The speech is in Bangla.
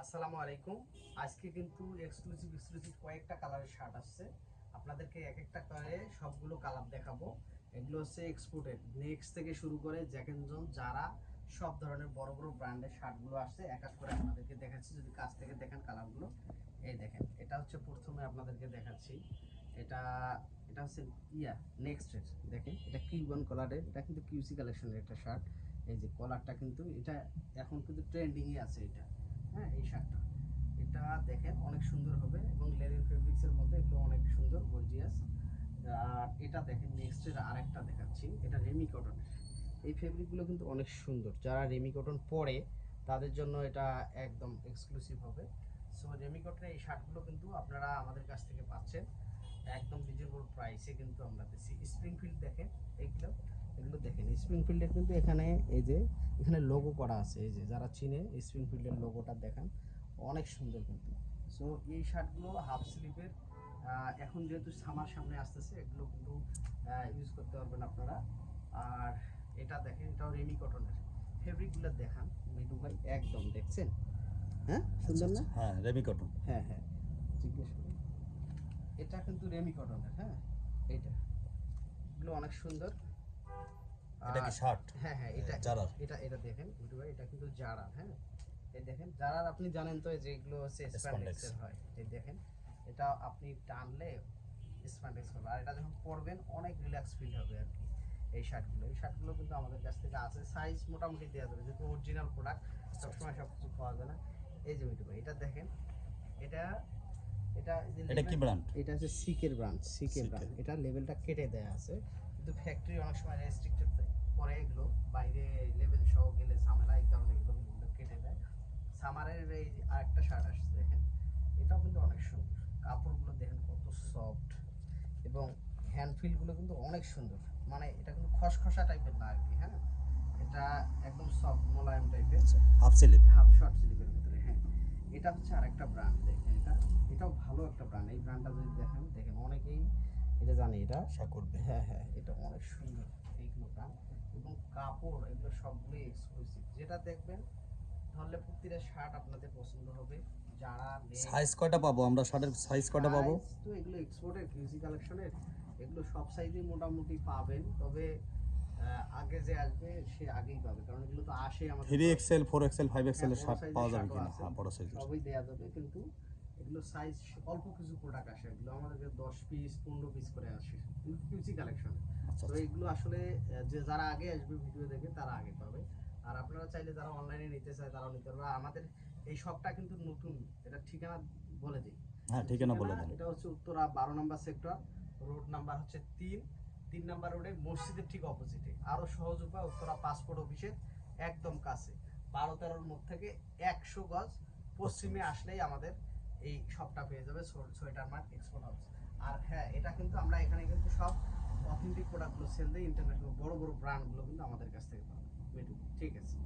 আসসালামু আলাইকুম। আজকে কিন্তু এক্সক্লুসিভ কয়েকটা কালারের শার্ট আসছে। আপনাদেরকে এক একটা করে সবগুলো কালার দেখাবো। এগুলো হচ্ছে এক্সপোর্টেড নেক্সট থেকে শুরু করে জ্যাক এন্ড জোন, যারা সব ধরনের বড় বড় ব্র্যান্ডের শার্টগুলো আসছে। এক এক করে আপনাদেরকে দেখাচ্ছি, যদি কাছ থেকে দেখেন কালারগুলো। এই দেখেন, এটা হচ্ছে প্রথমে আপনাদেরকে দেখাচ্ছি। এটা এটা হচ্ছে নেক্সটের। দেখেন, এটা কিউবন কালারের, এটা কিন্তু কিউসি কালেকশনের একটা শার্ট। এই যে কলারটা কিন্তু এটা এখন কিন্তু ট্রেন্ডিংয়ে আছে এটা। হ্যাঁ, এই শার্টটা এটা দেখেন অনেক সুন্দর হবে এবং লেনিন ফেব্রিক্সের মধ্যে এগুলো অনেক সুন্দর গর্জিয়াস। আর এটা দেখেন নেক্সটের আরেকটা দেখাচ্ছি, এটা রেমি কটনের। এই ফেব্রিকগুলো কিন্তু অনেক সুন্দর, যারা রেমি কটন পরে তাদের জন্য এটা একদম এক্সক্লুসিভ হবে। সো রেমি কটনের এই শার্টগুলো কিন্তু আপনারা আমাদের কাছ থেকে পাচ্ছেন একদম রিজনেবল প্রাইসে কিন্তু আমরা দিচ্ছি। স্প্রিংফিল্ড দেখেন, এইগুলো এগুলো দেখেন স্প্রিংফিল্ডের কিন্তু এখানে এই যে এখানে লোগো করা আছে। এই যে যারা চিনে স্প্রিংফিল্ডের লোগোটা দেখেন, অনেক সুন্দর কিন্তু। সো এই শার্টগুলো হাফ স্লিভের, এখন যেহেতু সামার সামনে আসতেছে, এগুলো কিন্তু ইউজ করতে পারবেন আপনারা। আর এটা দেখেন, এটাও রেমি কটনের। ফেব্রিকগুলো দেখান মিঠু ভাই, একদম দেখছেন? হ্যাঁ, সুন্দর না? হ্যাঁ, রেমি কটন। হ্যাঁ হ্যাঁ, জিজ্ঞেস করুন। এটা কিন্তু রেমি কটনের। হ্যাঁ, এইটা এগুলো অনেক সুন্দর। এটা কি শার্ট? হ্যাঁ হ্যাঁ, এটা জারার। এটা এটা দেখেন মিঠু ভাই, এটা কিন্তু জারা। হ্যাঁ, এই দেখেন জারার, আপনি জানেন তো যে এগুলো হচ্ছে স্প্যান্ডেক্সের হয়। এই দেখেন, এটা আপনি টানলে স্প্যান্ডেক্স হবে, আর এটা যখন পরবেন অনেক রিল্যাক্স ফিল হবে আর কি। এই শার্টগুলো কিন্তু আমাদের কাছ থেকে আছে, সাইজ মোটামুটি দেওয়া যাবে, যেহেতু অরিজিনাল প্রোডাক্ট সবসময় সব কিছু পাওয়া যায় না। এই যে মিঠু ভাই, এটা দেখেন, এটা এটা এটা কি ব্র্যান্ড? এটা হচ্ছে সিকের ব্র্যান্ড। সিকের ব্র্যান্ড, এটা লেভেলটা কেটে দেয়া আছে, কিন্তু ফ্যাক্টরি অনেক সময় রেস্ট্রিক্টেড করে এগুলো, বাইরে লেভেল সহ গেলে ঝামেলা, এই কারণে এগুলো কিন্তু কেটে দেয়। সামারের এই আরেকটা শার্ট আসছে দেখেন, এটাও কিন্তু অনেক সুন্দর। কাপড়গুলো দেখেন কত সফট, এবং হ্যান্ড ফিলগুলো কিন্তু অনেক সুন্দর। মানে এটা কিন্তু খসখসা টাইপের না আর কি। হ্যাঁ, এটা একদম সফট মোলায়েম টাইপের, হাফ স্লিভ। হাফ শর্ট স্লিভের ভিতরে। হ্যাঁ, এটা হচ্ছে আরেকটা ব্র্যান্ড। দেখেন, এটাও ভালো একটা ব্র্যান্ড। এই ব্র্যান্ডটা যদি দেখেন, অনেকেই এটা জানে, এটা আশা করবে। হ্যাঁ হ্যাঁ, এটা অনেক সুন্দর এইগুলো ব্র্যান্ড, এবং কাপড় এগুলো সবগুলোই এক্সক্লুসিভ। যেটা দেখবেন ধরলে প্রতিটা শার্ট আপনাদের পছন্দ হবে। যারা সাইজ কয়টা পাবো আমরা? শার্টের সাইজ কয়টা পাবো? তো এগুলো এক্সপোর্টের কিউসি কালেকশনের, এগুলো সব সাইজেই মোটামুটি পাবেন। তবে আগে যে আসবে সে আগেই পাবে, কারণ এগুলো তো আসে আমাদের 3XL 4XL 5XL এর বড় শার্ট সাইজের পাওয়া যাবে শার্টও কিনা? আছে, হ্যাঁ, বড় সাইজের। সবই দেয়া যাবে। কিন্তু এগুলো সাইজ অল্প কিছু প্রোডাক্ট আসে, এগুলো আমাদেরকে 10 পিস 15 পিস করে আসে কিউসি কালেকশন। আচ্ছা তো এগুলো আসলে যে যারা আগে আসবে ভিডিও দেখে তারা আগে পাবে। আর আপনারা চাইলে যারা অনলাইনে নিতে চায় তারাও নিতে পারবে। আমাদের এই শপটা কিন্তু নতুন, এটা ঠিকানা বলে দিই। হ্যাঁ, ঠিকানা বলে দেন। এটা হচ্ছে উত্তরা 12 নম্বর সেক্টর, রোড নাম্বার হচ্ছে 3 নাম্বার রোডে, মসজিদের ঠিক অপোজিটে। আরো সহজ উপায়, উত্তরা পাসপোর্ট অফিসের একদম কাছে, 12-13 মোড় থেকে 100 গজ পশ্চিমে আসলেই আমাদের এই শপটা পেয়ে যাবে, সোয়েটার মার্ট এক্সপোর্ট হাউস। আর হ্যাঁ, এটা কিন্তু আমরা এখানে কিন্তু সব অথেন্টিক প্রোডাক্টগুলো সেল দিই। ইন্টারন্যাশনাল বড় বড় ব্র্যান্ডগুলো কিন্তু আমাদের কাছ থেকে পাবেন। ঠিক আছে।